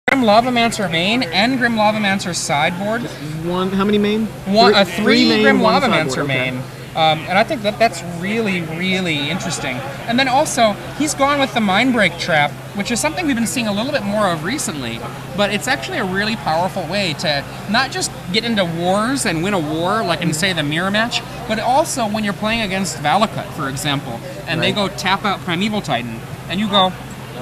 Grim Lavamancer main and Grim Lavamancer sideboard. One, how many main? Three main, Grim one Lavamancer sideboard, okay. main. And I think that's really, really interesting. And then also, he's gone with the Mindbreak Trap, which is something we've been seeing a little bit more of recently. But it's actually a really powerful way to not just get into wars and win a war, like in, say, the mirror match, but also when you're playing against Valakut, for example, and they go tap out Primeval Titan, and you go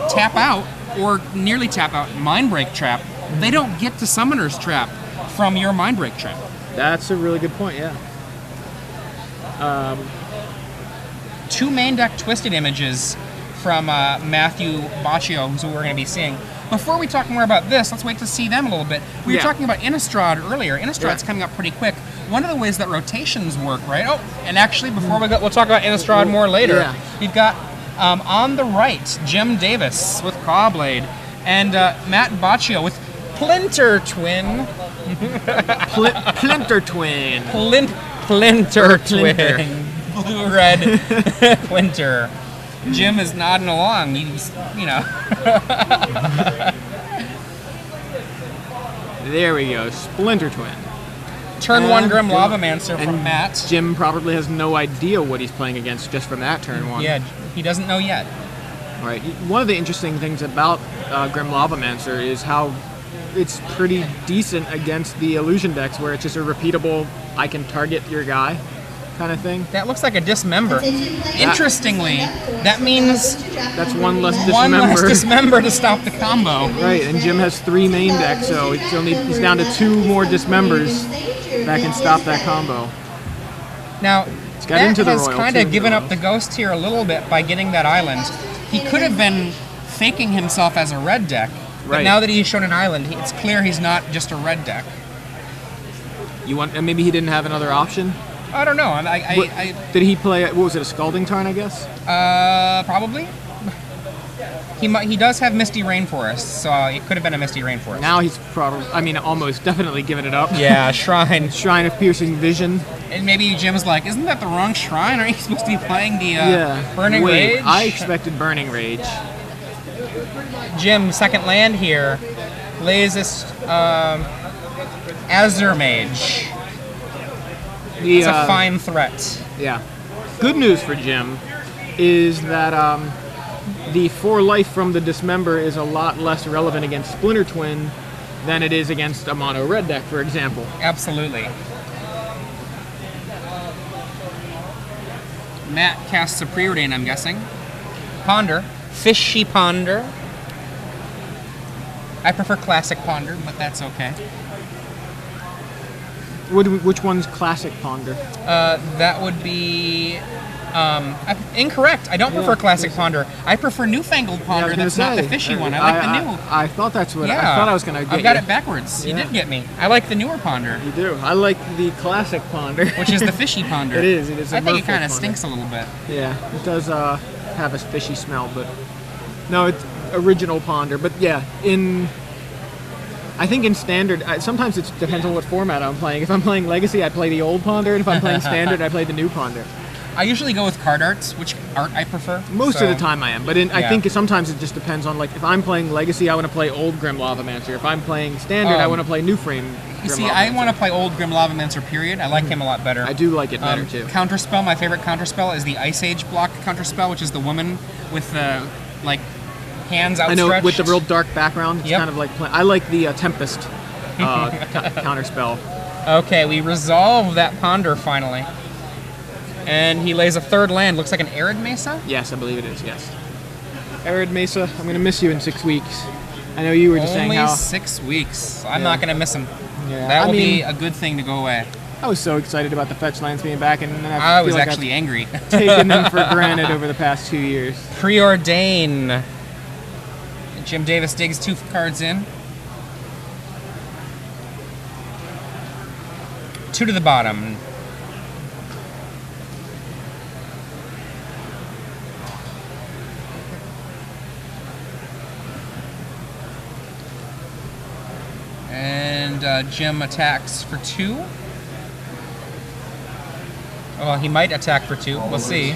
tap out, or nearly tap out, Mindbreak Trap, they don't get to Summoner's Trap from your Mindbreak Trap. That's a really good point, yeah. Two main deck Twisted Images from Matthew Boccio, who we're going to be seeing. Before we talk more about this, let's wait to see them a little bit. We were talking about Innistrad earlier. Innistrad's coming up pretty quick. One of the ways that rotations work, right? Oh, and actually, before we go, we'll talk about Innistrad more later. Yeah. We've got, on the right, Jim Davis with Clawblade, and Matt Boccio with Plinter Twin. Plinter Twin. Plinter Twin. Blue-red Plinter. Jim is nodding along. He's, you know. There we go. Splinter Twin. Turn 1 Grim Lavamancer from Matt. Jim probably has no idea what he's playing against just from that turn 1. Yeah, he doesn't know yet. All right. One of the interesting things about Grim Lavamancer is how it's pretty decent against the illusion decks, where it's just a repeatable, I can target your guy kind of thing. That looks like a dismember. Interestingly, that means that's one less dismember. One less dismember to stop the combo. Right, and Jim has 3 main decks, so he's down to 2 more dismembers that can stop that combo. Now, that has kind of given up the ghost here a little bit by getting that island. He could have been faking himself as a red deck, but now that he's shown an island, it's clear he's not just a red deck. Maybe he didn't have another option? I don't know. Did he play, what was it, a Scalding Tarn, I guess? Probably. He does have Misty Rainforest, so it could have been a Misty Rainforest. Now he's probably, almost definitely given it up. Yeah, Shrine. Shrine of Piercing Vision. And maybe Jim's like, isn't that the wrong shrine? Aren't you supposed to be playing the Burning Rage? I expected Burning Rage. Jim, second land here, lays this Azure Mage. It's a fine threat. Yeah. Good news for Jim is that the 4 life from the Dismember is a lot less relevant against Splinter Twin than it is against a mono red deck, for example. Absolutely. Matt casts a Preordain, I'm guessing. Ponder. Fishy Ponder. I prefer Classic Ponder, but that's okay. Which one's Classic Ponder? That would be... incorrect. I don't prefer Classic Ponder. I prefer Newfangled Ponder. That's not the fishy one. I like the new. I thought that's what I thought I was going to get. I've got it backwards. You did get me. I like the newer Ponder. You do. I like the Classic Ponder. Which is the fishy Ponder. It is. I think it kind of stinks a little bit. Yeah, it does have a fishy smell, but no, it's original Ponder. But yeah, I think in Standard, sometimes it depends on what format I'm playing. If I'm playing Legacy, I play the old Ponder, and if I'm playing Standard, I play the new Ponder. I usually go with card arts, which art I prefer. Most of the time I am, but I think sometimes it just depends on, like, if I'm playing Legacy, I want to play old Grim Lavamancer. If I'm playing Standard, I want to play New Frame You see, I want to play old Grim Lavamancer, period. I like him a lot better. I do like it better, too. Counterspell, my favorite counterspell is the Ice Age block counterspell, which is the woman with the, like, hands outstretched. I know, with the real dark background. It's kind of like... I like the Tempest counterspell. Okay, we resolve that Ponder, finally. And he lays a third land. Looks like an Arid Mesa? Yes, I believe it is, yes. Arid Mesa, I'm going to miss you in 6 weeks. I know you were just saying how... Only 6 weeks. I'm not going to miss him. Yeah. That will be a good thing to go away. I was so excited about the fetch lands being back, and then I was actually angry. Taken them for granted over the past 2 years. Preordain. Jim Davis digs 2 cards in. 2 to the bottom. And Jim attacks for 2. Well, he might attack for 2. We'll see.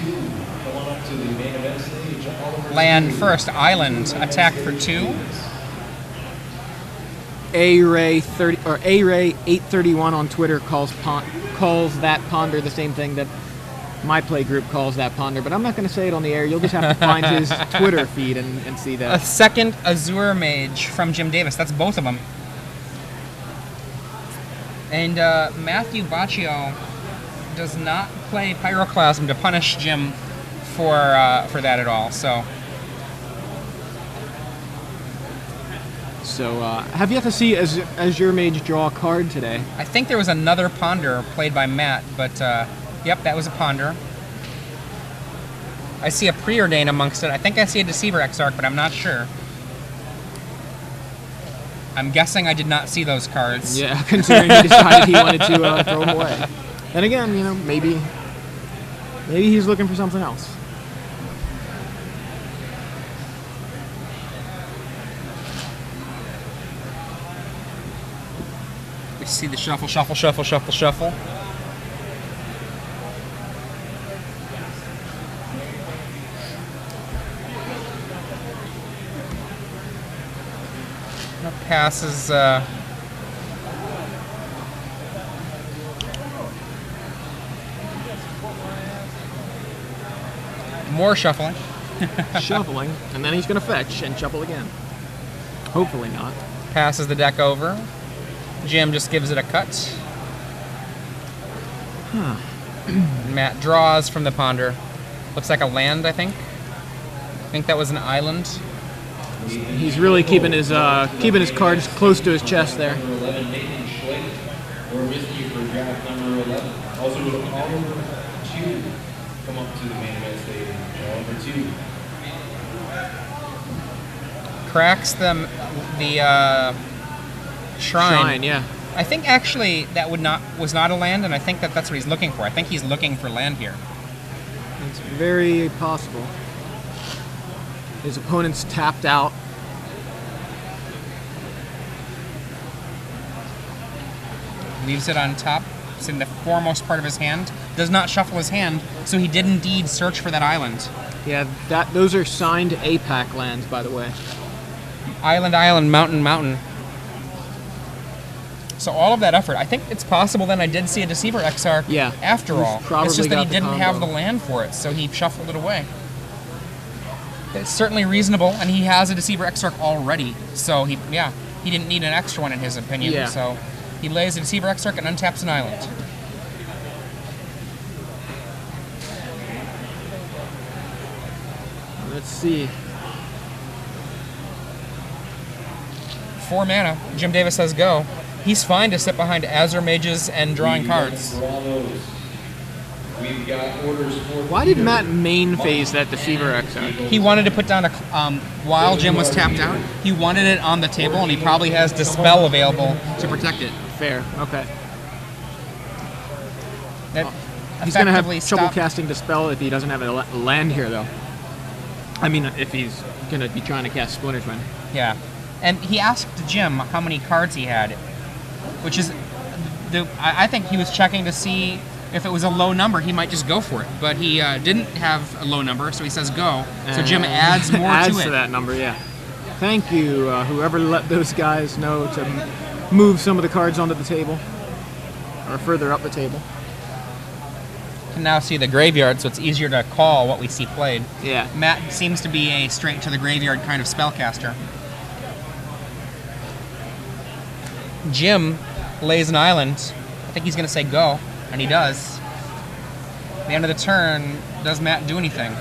Land first. Island. Attack for 2. A-Ray 30 or A-Ray 831 on Twitter calls that ponder the same thing that my play group calls that ponder, but I'm not going to say it on the air. You'll just have to find his Twitter feed and see A that. second Azure Mage from Jim Davis. That's both of them. And Matthew Boccio does not play Pyroclasm to punish Jim for that at all. So have yet to see Azure Mage draw a card today. I think there was another Ponder played by Matt, but yep, that was a Ponder. I see a Preordain amongst it. I think I see a Deceiver Exarch, but I'm not sure. I'm guessing I did not see those cards. Yeah, considering he decided he wanted to throw them away. And again, you know, maybe he's looking for something else. We see the shuffle, shuffle, shuffle, shuffle, shuffle. Passes more shuffling. Shuffling, and then he's going to fetch and shuffle again. Hopefully not. Passes the deck over. Jim just gives it a cut. Matt draws from the ponder. Looks like a land, I think. I think that was an island. He's really keeping his cards close to his chest there. Cracks the shrine. Yeah. I think actually that was not a land, and I think that's what he's looking for. I think he's looking for land here. It's very possible. His opponent's tapped out. Leaves it on top. It's in the foremost part of his hand. Does not shuffle his hand, so he did indeed search for that island. Yeah, those are signed APAC lands, by the way. Island, island, mountain, mountain. So all of that effort, I think it's possible then I did see a Deceiver Exarch after all. It's just that he didn't have the land for it, so he shuffled it away. It's certainly reasonable, and he has a Deceiver Exarch already, so he didn't need an extra one in his opinion. Yeah. So he lays a Deceiver Exarch and untaps an island. Let's see. 4 mana. Jim Davis says go. He's fine to sit behind Azure Mages and drawing cards. We've got orders for. Why did Matt main phase that Deceiver Exarch? He wanted to put down a while Jim was tapped out. He wanted it on the table, and he probably has Dispel available to protect it. Fair. Okay. That He's going to have effectively trouble stopped- casting Dispel if he doesn't have a land here, though. I mean, if he's going to be trying to cast Splinter's Wind. Yeah, and he asked Jim how many cards he had, which is, I think he was checking to see if it was a low number. He might just go for it, but he didn't have a low number, so he says go. So Jim adds more adds to it. to that number, yeah. Thank you, whoever let those guys know to move some of the cards onto the table, or further up the table. Can now see the graveyard, so it's easier to call what we see played. Yeah. Matt seems to be a straight to the graveyard kind of spellcaster. Jim lays an island. I think he's going to say go, and he does. At the end of the turn, does Matt do anything?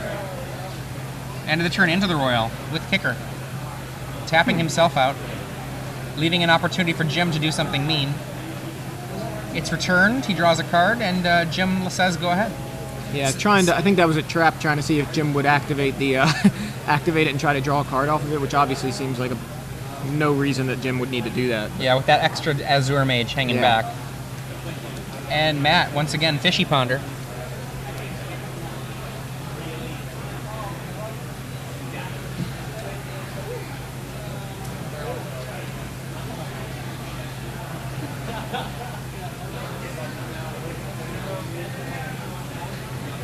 End of the turn into the Royal with kicker. Tapping himself out, leaving an opportunity for Jim to do something mean. It's returned, he draws a card, and Jim says go ahead. Yeah, I think that was a trap, trying to see if Jim would activate activate it and try to draw a card off of it, which obviously seems like no reason that Jim would need to do that. Yeah, with that extra Azure Mage hanging back. And Matt, once again, Fishy Ponder.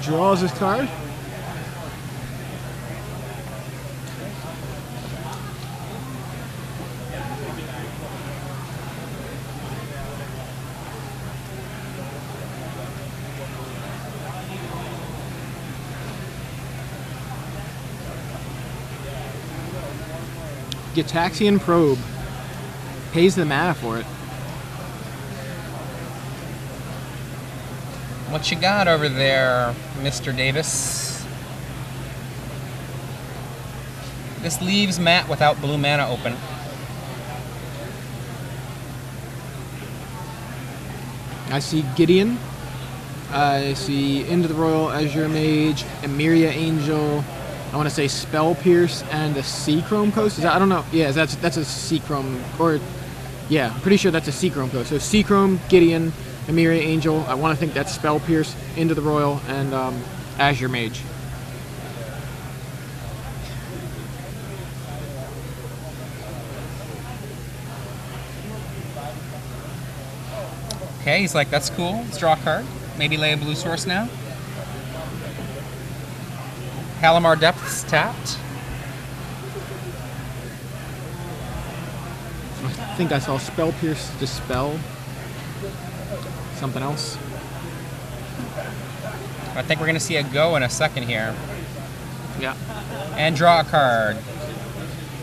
Draws his card. Gitaxian Probe. Pays the mana for it. What you got over there, Mr. Davis? This leaves Matt without blue mana open. I see Gideon. I see Into the Royal, Azure Mage, Emeria Angel. I want to say Spell Pierce and a Seachrome Coast. Is that, I don't know. Yeah, that's a Seachrome, or yeah, I'm pretty sure that's a Seachrome Coast. So Seachrome, Gideon, Emeria Angel. I want to think that's Spell Pierce, Into the Royal, and Azure Mage. Okay, he's like, that's cool. Let's draw a card. Maybe lay a blue source now. Halimar Depths tapped. I think I saw Spell Pierce Dispel. Something else. I think we're going to see a go in a second here. Yeah. And draw a card.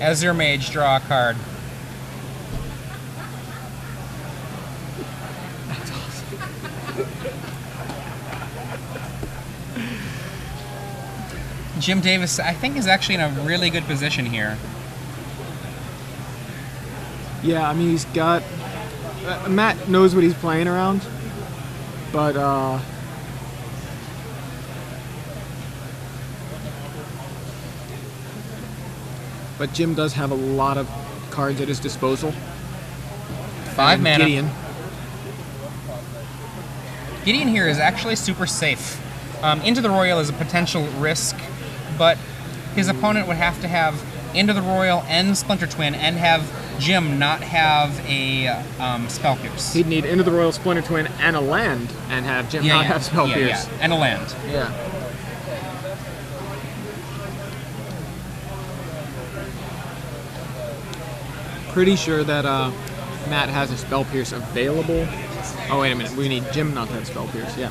Azure Mage, draw a card. That's awesome. Jim Davis, I think, is actually in a really good position here. Yeah, I mean, he's got... Matt knows what he's playing around, but Jim does have a lot of cards at his disposal. 5 mana. Gideon. Gideon here is actually super safe. Into the Royal is a potential risk, but his opponent would have to have Into the Royal and Splinter Twin and have Jim not have a Spell Pierce. He'd need Into the Royal, Splinter Twin, and a land, and have Jim not have Spell Pierce. Yeah, and a land. Yeah. Pretty sure that Matt has a Spell Pierce available. Oh, wait a minute. We need Jim not to have Spell Pierce. Yeah.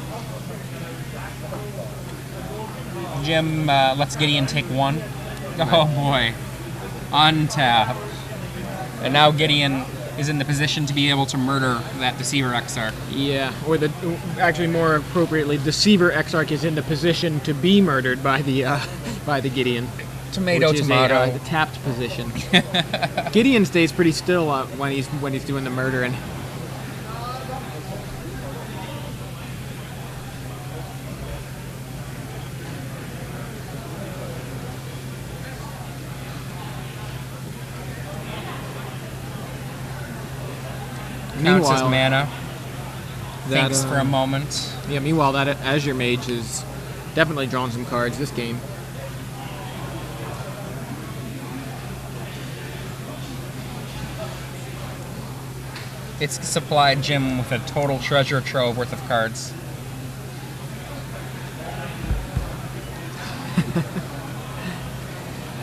Jim lets Gideon take 1. Oh boy. Untap. And now Gideon is in the position to be able to murder that Deceiver Exarch. Yeah, or actually more appropriately, Deceiver Exarch is in the position to be murdered by the Gideon. Tomato, which is tomato. the tapped position. Gideon stays pretty still when he's doing the murdering. Counts his mana. That, Thinks for a moment. Yeah, meanwhile, that Azure Mage has definitely drawn some cards this game. It's supplied Jim with a total treasure trove worth of cards.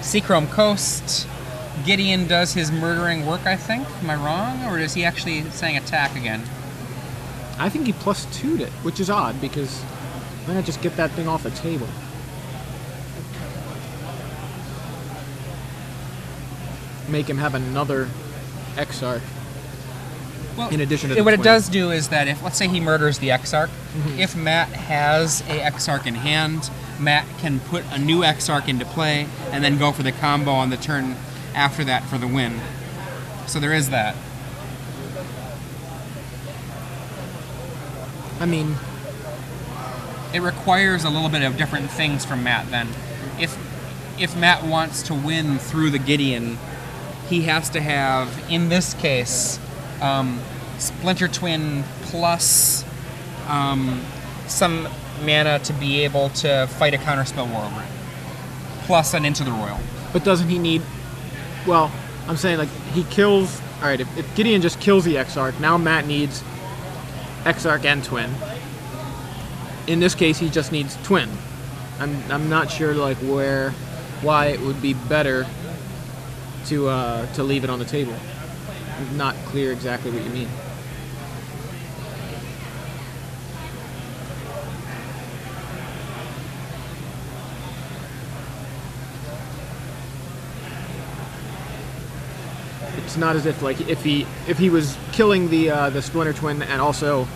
Seachrome Coast. Gideon does his murdering work, I think. Am I wrong? Or is he actually saying attack again? I think he +2'd it, which is odd because why not just get that thing off the table? Make him have another Exarch. Well, in addition to the what it twin. does do is that if, let's say he murders the Exarch, if Matt has a Exarch in hand, Matt can put a new Exarch into play and then go for the combo on the turn after that for the win. So there is that. I mean, It requires a little bit of different things from Matt then. If Matt wants to win through the Gideon, he has to have, in this case, Splinter Twin plus some mana to be able to fight a counterspell war over it. Plus an Into the Royal. but doesn't he need... Well, I'm saying, like, he kills... Alright, if Gideon just kills the Exarch, now Matt needs Exarch and Twin. In this case, he just needs Twin. I'm not sure, like, why it would be better to leave it on the table. I'm not clear exactly what you mean. It's not as if like if he was killing the Splinter Twin and also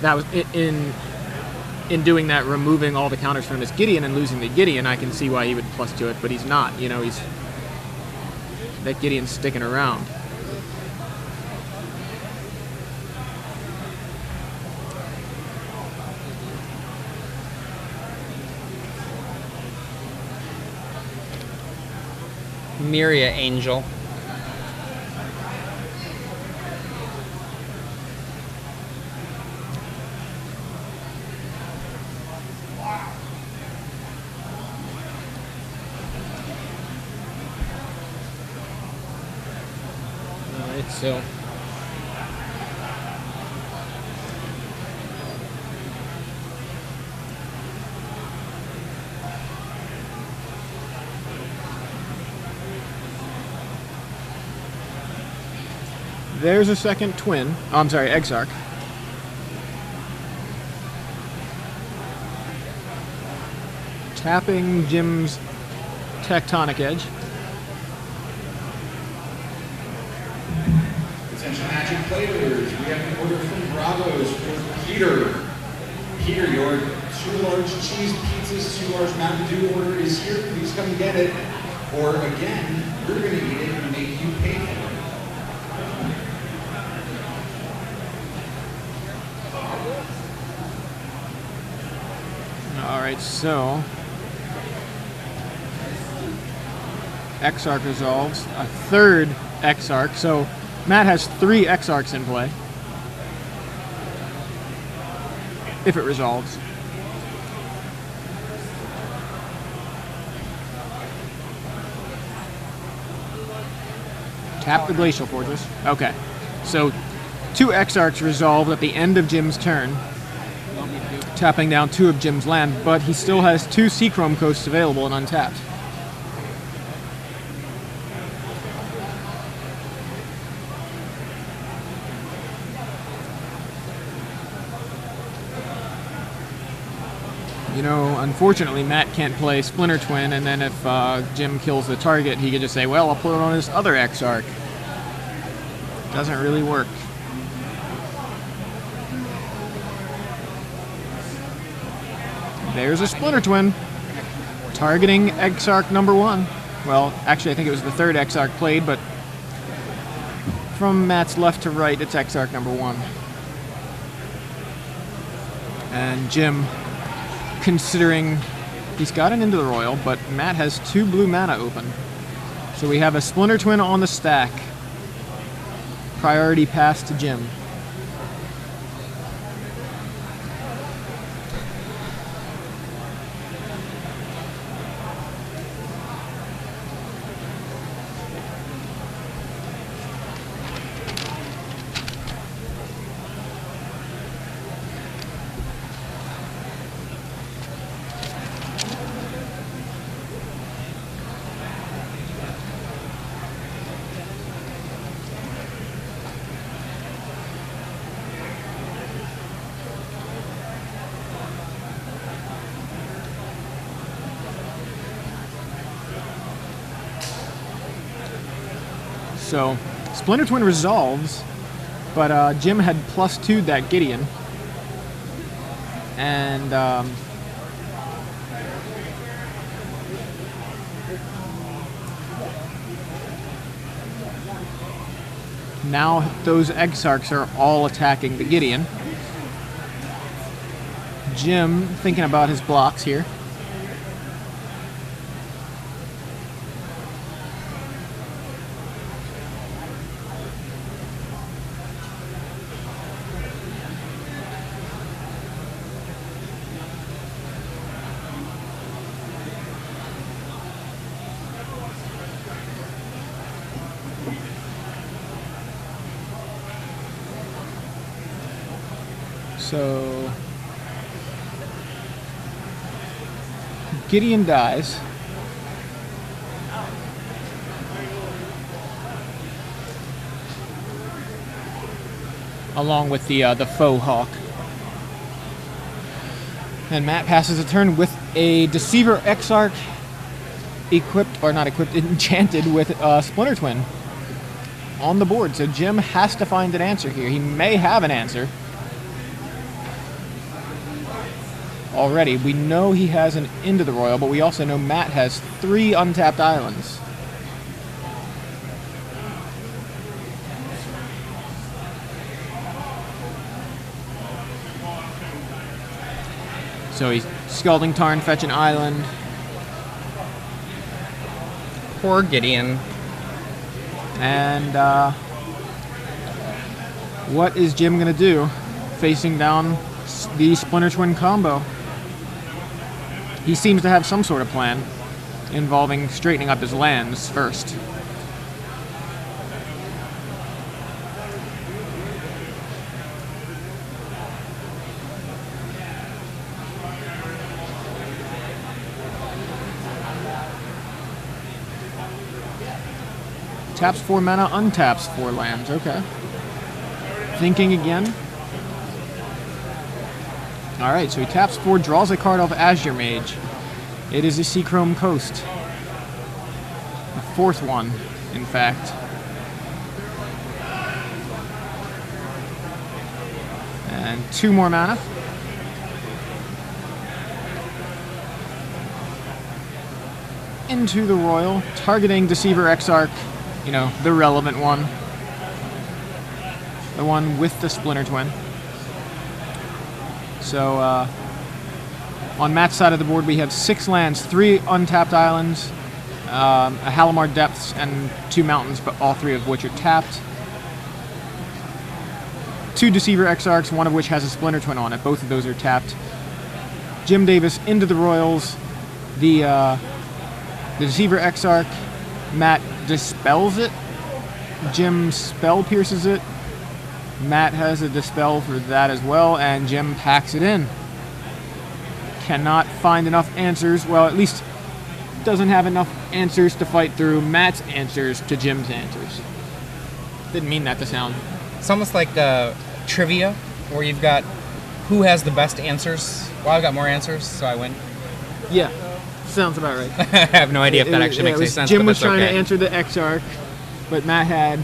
that was in doing that, removing all the counters from his Gideon and losing the Gideon, I can see why he would +2 it, but he's not. You know, that Gideon's sticking around. Myria Angel. Alright, so there's a second twin. Oh, I'm sorry, Exarch. Tapping Jim's Tectonic Edge. Attention Magic players, we have an order from Bravos for Peter. Peter, your 2 large cheese pizzas, 2 large Mountain Dew order is here. Please come get it. Or again, we're going to eat it and make you pay for it. Alright, so Exarch resolves. A third Exarch. So Matt has 3 Exarchs in play. If it resolves. Tap the Glacial Fortress. Okay. So 2 Exarchs resolved at the end of Jim's turn, tapping down 2 of Jim's land, but he still has 2 Seachrome Coasts available and untapped. You know, unfortunately, Matt can't play Splinter Twin, and then if Jim kills the target, he could just say, well, I'll put it on his other Exarch. Doesn't really work. There's a Splinter Twin, targeting Exarch number 1. Well, actually, I think it was the 3rd Exarch played, but from Matt's left to right, it's Exarch number 1. And Jim, considering he's gotten into the Royal, but Matt has 2 blue mana open. So we have a Splinter Twin on the stack. Priority pass to Jim. So, Splinter Twin resolves, but Jim had +2'd that Gideon. And now those Exarchs are all attacking the Gideon. Jim thinking about his blocks here. So Gideon dies. Along with the faux hawk. And Matt passes a turn with a Deceiver Exarch equipped, or not equipped, enchanted with Splinter Twin. on the board, so Jim has to find an answer here. He may have an answer. Already, we know he has an Into the Royal, but we also know Matt has 3 untapped islands. So he's Scalding Tarn, fetch an island. Poor Gideon. And what is Jim going to do facing down the Splinter Twin combo? He seems to have some sort of plan involving straightening up his lands first. Taps 4 mana, untaps 4 lands. Okay. Thinking again. Alright, so he taps 4, draws a card off Azure Mage. It is a Seachrome Coast. The 4th one, in fact. And 2 more mana. Into the Royal, targeting Deceiver Exarch. You know, the relevant one. The one with the Splinter Twin. So, on Matt's side of the board, we have 6 lands, 3 untapped islands, a Halimar Depths, and 2 mountains, but all 3 of which are tapped. 2 Deceiver Exarchs, one of which has a Splinter Twin on it. Both of those are tapped. Jim Davis into the Royals. The Deceiver Exarch, Matt dispels it. Jim spell pierces it. Matt has a dispel for that as well, and Jim packs it in. Cannot find enough answers. Well, at least doesn't have enough answers to fight through Matt's answers to Jim's answers. Didn't mean that to sound. It's almost like trivia, where you've got who has the best answers. Well, I've got more answers, so I win. Yeah, sounds about right. I have no idea if that actually makes any sense. Jim but was that's trying okay. to answer the Exarch, but Matt had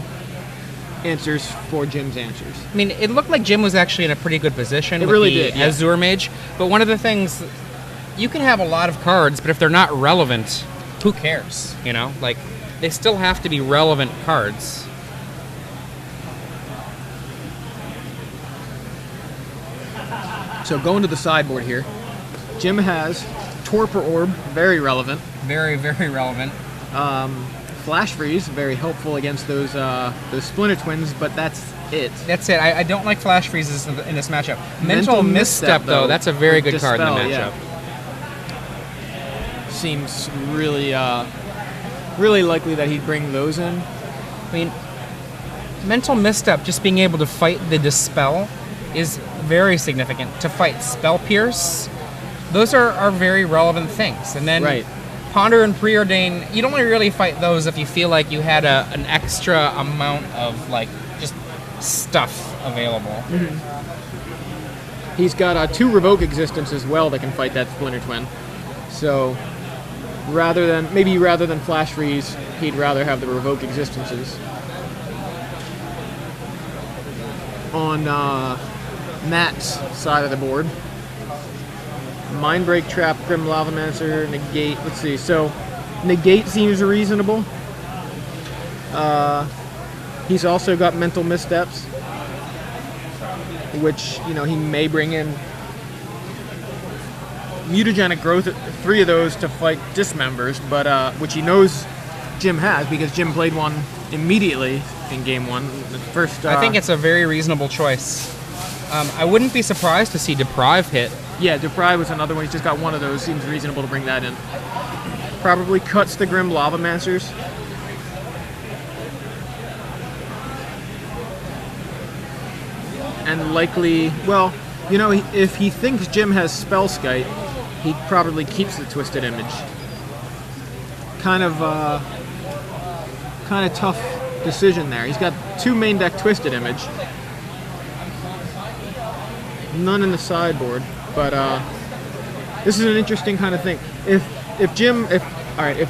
answers for Jim's answers. I mean, it looked like Jim was actually in a pretty good position with really the did, yeah. Azure Mage. But one of the things, you can have a lot of cards, but if they're not relevant, who cares? You know, like they still have to be relevant cards. So going to the sideboard here, Jim has Torpor Orb, very relevant. Very, very relevant. Flash Freeze, very helpful against those Splinter Twins, but that's it. That's it. I don't like Flash Freezes in this matchup. Mental Misstep, though, that's a very good card in the matchup. Yeah. Seems really, really likely that he'd bring those in. I mean, Mental Misstep, just being able to fight the Dispel is very significant. To fight Spell Pierce, those are very relevant things. And then right. Ponder and Preordain, you'd only really fight those if you feel like you had an extra amount of, like, just stuff available. Mm-hmm. He's got 2 Revoke Existence as well that can fight that Splinter Twin. So, rather than Flash Freeze, he'd rather have the Revoke Existences. On Matt's side of the board, Mindbreak, Trap, Grim Lavamancer, Negate. Let's see. So, Negate seems reasonable. He's also got Mental Missteps, which, you know, he may bring in. Mutagenic Growth, 3 of those to fight Dismembers, but which he knows Jim has because Jim played one immediately in Game 1. The first. I think it's a very reasonable choice. I wouldn't be surprised to see Deprive hit. Yeah, Deprive was another one. He's just got one of those. Seems reasonable to bring that in. Probably cuts the Grim Lavamancers. And likely, well, you know, if he thinks Jim has Spellskite, he probably keeps the Twisted Image. Kind of tough decision there. He's got 2 main deck Twisted Image. None in the sideboard, but this is an interesting kind of thing. If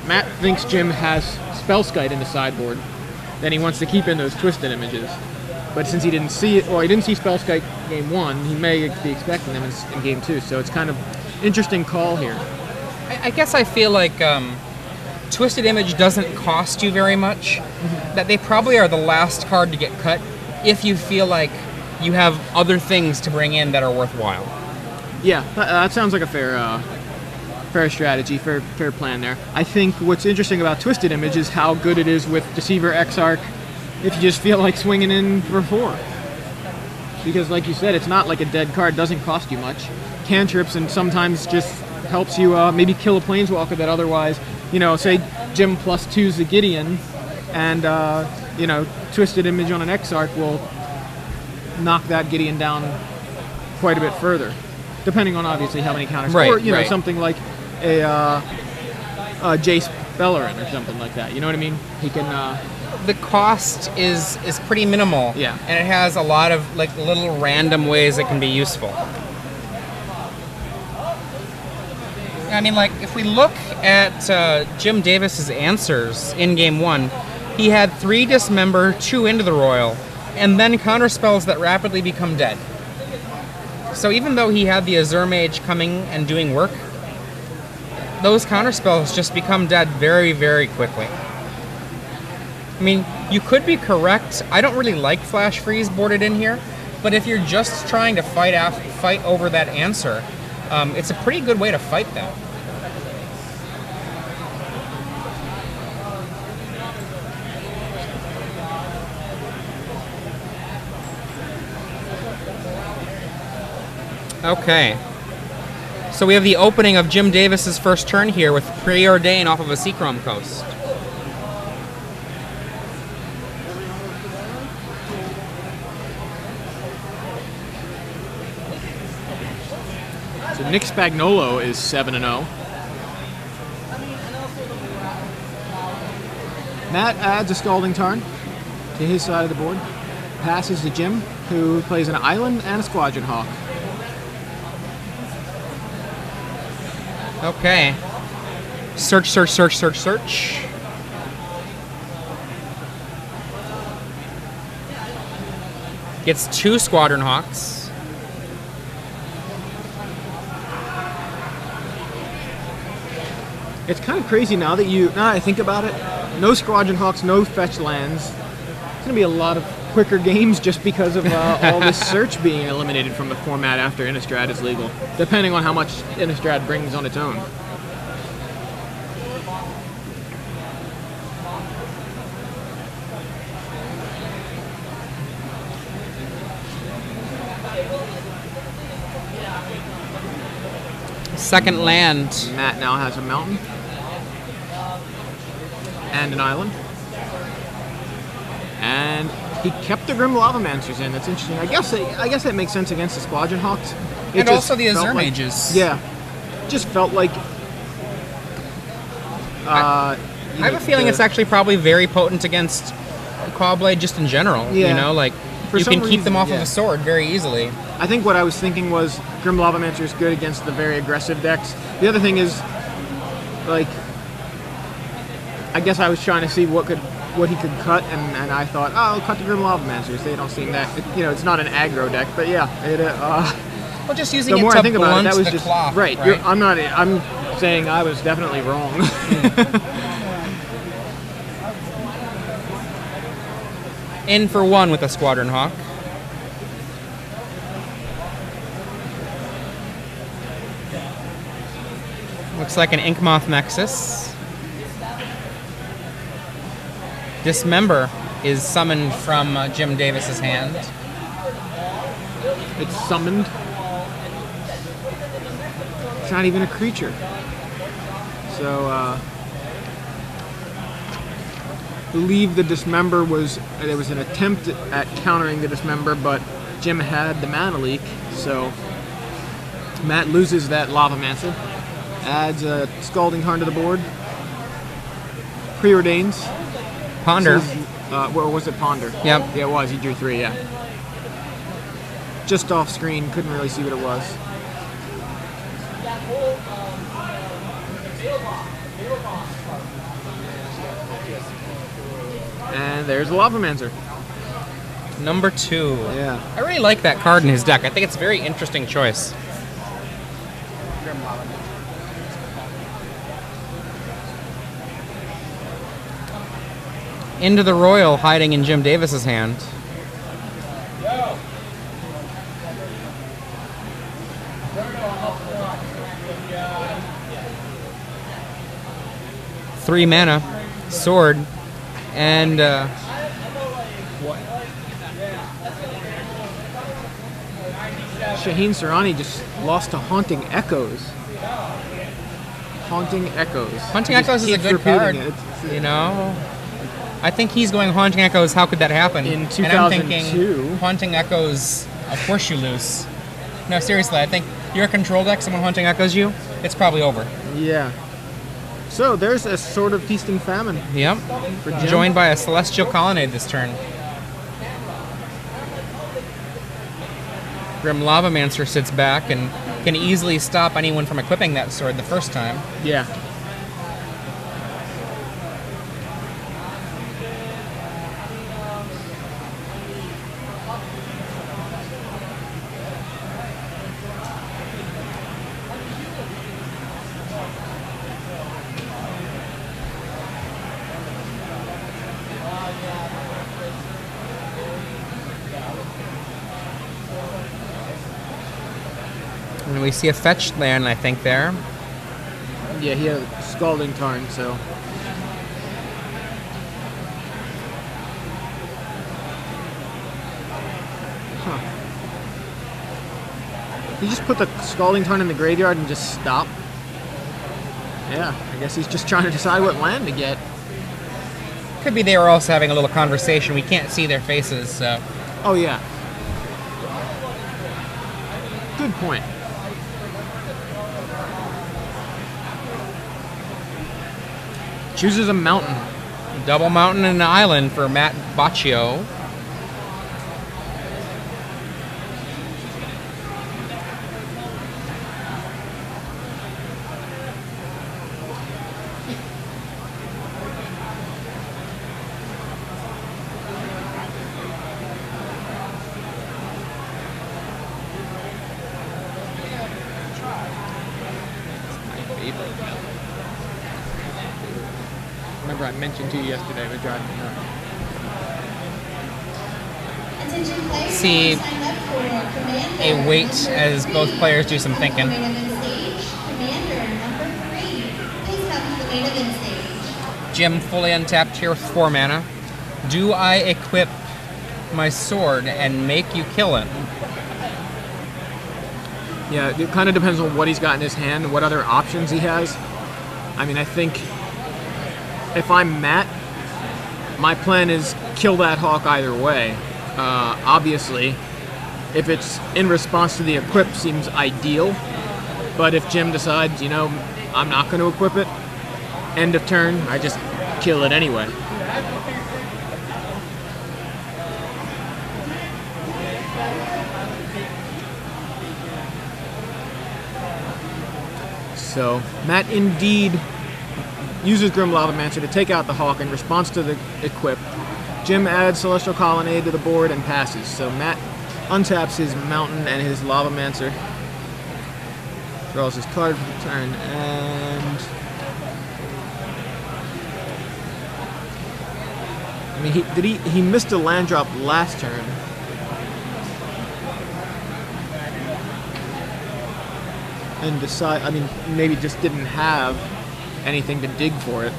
Matt thinks Jim has Spellskite in the sideboard, then he wants to keep in those twisted images. But since he didn't see it, well, he didn't see Spellskite game 1, he may be expecting them in game 2. So it's kind of interesting call here. I guess I feel like Twisted Image doesn't cost you very much. That they probably are the last card to get cut if you feel like you have other things to bring in that are worthwhile. Yeah, that sounds like a fair strategy, fair plan there. I think what's interesting about Twisted Image is how good it is with Deceiver, Exarch, if you just feel like swinging in for 4. Because like you said, it's not like a dead card, doesn't cost you much. Cantrips and sometimes just helps you maybe kill a Planeswalker that otherwise, say Jim +2's the Gideon, and Twisted Image on an Exarch will knock that Gideon down quite a bit further, depending on obviously how many counters. Right, or something like a Jace Bellerin or something like that. You know what I mean? He can. The cost is pretty minimal. Yeah. And it has a lot of like little random ways it can be useful. I mean, like, if we look at Jim Davis's answers in Game 1, he had 3 Dismember, 2 Into the Royal, and then counterspells that rapidly become dead. So even though he had the Azure Mage coming and doing work, those counterspells just become dead very, very quickly. I mean, you could be correct. I don't really like Flash Freeze boarded in here, but if you're just trying to fight over that answer, it's a pretty good way to fight that. Okay. So we have the opening of Jim Davis's first turn here with Preordain off of a Seachrome Coast. So Nick Spagnuolo is 7-0. Matt adds a Scalding Tarn to his side of the board. Passes to Jim, who plays an Island and a Squadron Hawk. Okay. Search. Gets 2 Squadron Hawks. It's kind of crazy now that I think about it. No Squadron Hawks, no fetch lands. It's going to be a lot of quicker games just because of all this search being eliminated from the format after Innistrad is legal, depending on how much Innistrad brings on its own. Second land. Matt now has a mountain and an island. And he kept the Grim Lavamancers in. That's interesting. I guess that makes sense against the Squadron Hawks. And also the Azure Mages. Yeah. Just felt like... I have a feeling it's actually probably very potent against Clawblade just in general. Yeah. You know, like, you can keep them off of a sword very easily. I think what I was thinking was Grim Lavamancer is good against the very aggressive decks. The other thing is, like, I guess I was trying to see what he could cut, and I thought, oh, I'll cut the Grim Lavamancers. They don't seem that, it's not an aggro deck, but yeah, well, just using the it more to I think about it, that was the just cloth, right. I'm saying I was definitely wrong. In for 1 with a Squadron Hawk. Looks like an Inkmoth Nexus. Dismember is summoned from Jim Davis's hand. It's summoned. It's not even a creature. So, I believe the Dismember there was an attempt at countering the Dismember, but Jim had the Mana Leak, so Matt loses that Lavamancer. Adds a Scalding Tarn to the board. Preordains. Ponder. Or was it Ponder? Yep. Yeah, it was. He drew 3, yeah. Just off screen, couldn't really see what it was. And there's the Lavamancer. Number 2. Yeah. I really like that card in his deck. I think it's a very interesting choice. Into the Royal hiding in Jim Davis's hand. Three mana, sword, and Shaheen Sarani just lost to Haunting Echoes. Haunting Echoes. Haunting He just Echoes is a keeps good repeating card. it. You know, I think he's going Haunting Echoes. How could that happen? In And I'm 2002. thinking Haunting Echoes. Of course you lose. No, seriously, I think your control deck. Someone Haunting Echoes you. It's probably over. Yeah. So there's a sort of Feast and Famine. Yep. For Jim. Joined by a Celestial Colonnade this turn. Grim Lavamancer sits back and can easily stop anyone from equipping that sword the first time. Yeah. And we see a fetched land, I think, there. Yeah, he had a Scalding Tarn, so. Huh. He just put the Scalding Tarn in the graveyard and just stop. Yeah, I guess he's just trying to decide what land to get. Could be they were also having a little conversation. We can't see their faces, so. Oh, yeah. Good point. Chooses a mountain. Double mountain and an island for Matt Boccio. Remember I mentioned to you yesterday, it driving me nuts. See a wait as both players do some thinking. Jim fully untapped here with 4 mana. Do I equip my sword and make you kill it? Yeah, it kind of depends on what he's got in his hand and what other options he has. I mean, I think if I'm Matt, my plan is kill that hawk either way. Obviously, if it's in response to the equip, seems ideal. But if Jim decides, you know, I'm not going to equip it, end of turn, I just kill it anyway. So, Matt indeed uses Grim Lavamancer to take out the Hawk in response to the equip. Jim adds Celestial Colonnade to the board and passes. So Matt untaps his Mountain and his Lavamancer. Draws his card for the turn, and I mean, he missed a land drop last turn. And maybe just didn't have anything to dig for it.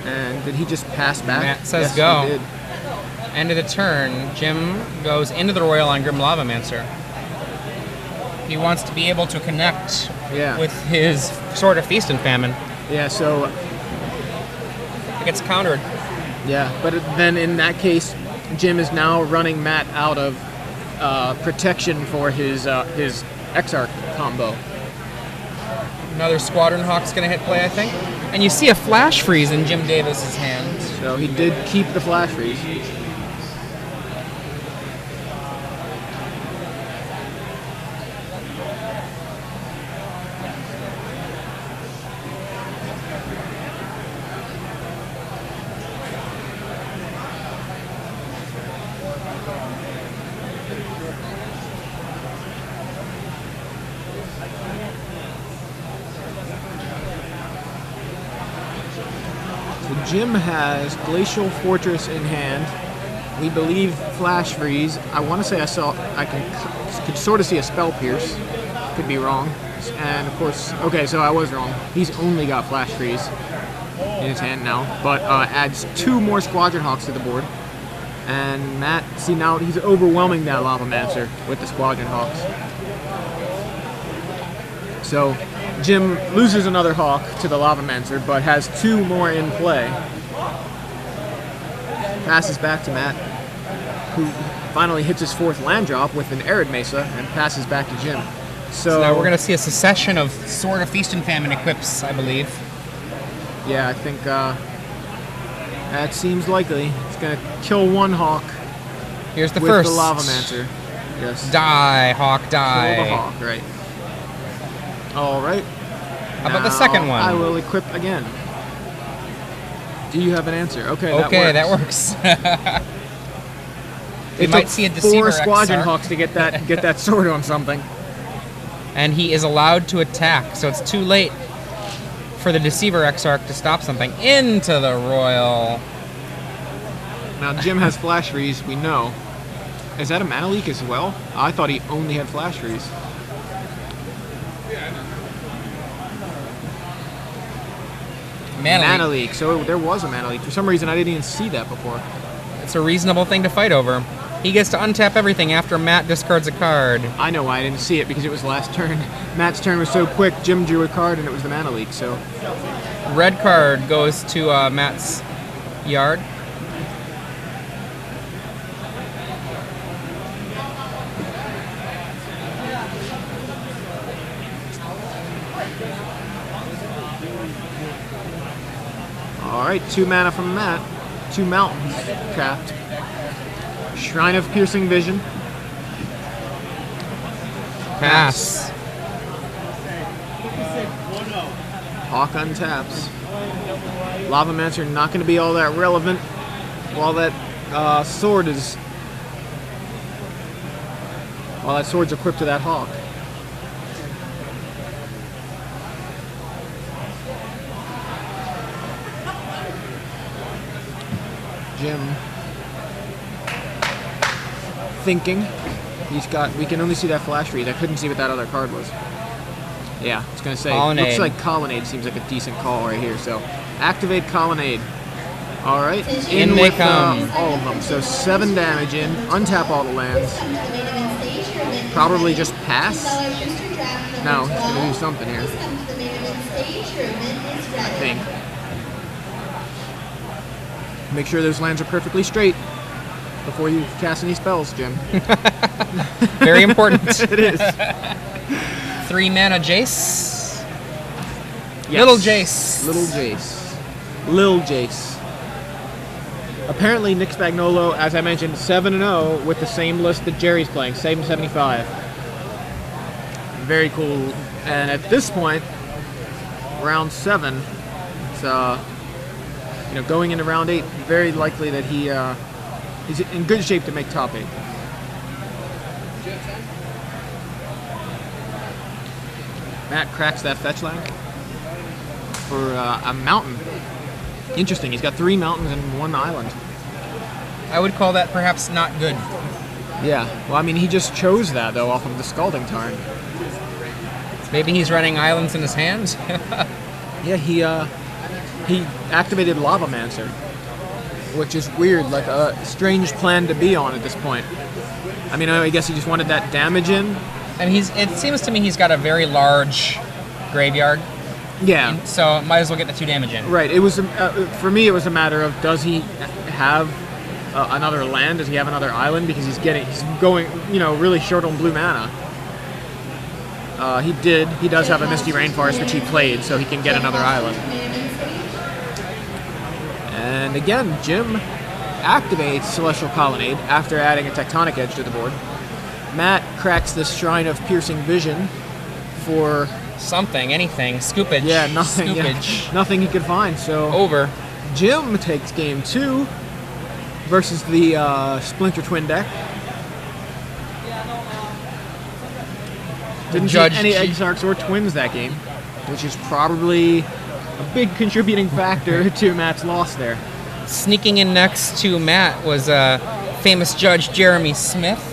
And did he just pass back? Matt says Yes, go. he did. End of the turn, Jim goes into the Royal on Grim Lavamancer. He wants to be able to connect with his Sword of Feast and Famine. Yeah, so It gets countered. yeah, but then in that case, Jim is now running Matt out of protection for his Exarch combo. Another Squadron Hawk's going to hit play, I think. And you see a Flash Freeze in Jim Davis's hand. So he did keep the Flash Freeze. So Jim has Glacial Fortress in hand. We believe Flash Freeze. I want to say I could sort of see a Spell Pierce. Could be wrong. And of course, okay, so I was wrong. He's only got Flash Freeze in his hand now, but adds 2 more Squadron Hawks to the board. And Matt, see now he's overwhelming that Lavamancer with the Squadron Hawks. So Jim loses another Hawk to the Lavamancer, but has 2 more in play. Passes back to Matt, who finally hits his 4th land drop with an Arid Mesa and passes back to Jim. So now we're going to see a succession of Sword of Feast and Famine equips, I believe. Yeah, I think that seems likely. It's going to kill 1 Hawk. Here's the with first. the Lavamancer. Yes. Die, Hawk, die. Kill the Hawk, right. All right. How about the second one? I will equip again. Do you have an answer? Okay, that works. We might see a Deceiver 4 Deceiver Squadron XR. Hawks to get that sword on something. And he is allowed to attack, so it's too late for the Deceiver Exarch to stop something. Into the Royal. Now Jim has Flash Freeze, we know. Is that a Mana Leak as well? I thought he only had Flash Freeze. Mana Leak. So there was a Mana Leak. For some reason I didn't even see that before. It's a reasonable thing to fight over. He gets to untap everything after Matt discards a card. I know why I didn't see it, because it was last turn. Matt's turn was so quick, Jim drew a card and it was the Mana Leak, so... Red card goes to Matt's yard. Alright, 2 mana from Matt. 2 mountains tapped. Shrine of Piercing Vision. Pass. Hawk untaps. Lavamancer not going to be all that relevant while that sword is... While that sword's equipped to that Hawk. Jim thinking. We can only see that Flash Freeze. I couldn't see what that other card was. Yeah, I was going to say, Colonnade. Looks like Colonnade seems like a decent call right here. So, activate Colonnade. All right, In they with come. all of them. So 7 damage in, untap all the lands. Probably just pass. No, he's going to do something here. I think. Make sure those lands are perfectly straight before you cast any spells, Jim. Very important. It is. 3 mana Jace. Yes. Little Jace. Little Jace. Lil Jace. Apparently, Nick Spagnuolo, as I mentioned, 7-0 with the same list that Jerry's playing, same 75. Very cool. And at this point, round 7, it's going into round 8, very likely that he's in good shape to make top 8. Matt cracks that fetch land for a mountain. Interesting, he's got 3 mountains and 1 island. I would call that perhaps not good. Yeah, well, I mean, he just chose that, though, off of the Scalding Tarn. Maybe he's running islands in his hand. Yeah, he activated Lavamancer, which is weird, like a strange plan to be on at this point. I mean, I guess he just wanted that damage in. And it seems to me he's got a very large graveyard. Yeah. So might as well get the 2 damage in. Right. It was for me. It was a matter of, does he have another land? Does he have another island? Because he's going, really short on blue mana. He did. He does have a Misty Rainforest, which he played, so he can get another island. And again, Jim activates Celestial Colonnade after adding a Tectonic Edge to the board. Matt cracks this Shrine of Piercing Vision for... Something, anything. Scoopage. Yeah, nothing. Scoopage. Yeah, nothing he could find, so... Over. Jim takes game 2. versus the Splinter Twin deck. Didn't Judge see any G- Exarchs or Twins that game, which is probably a big contributing factor to Matt's loss there. Sneaking in next to Matt was famous judge Jeremy Smith.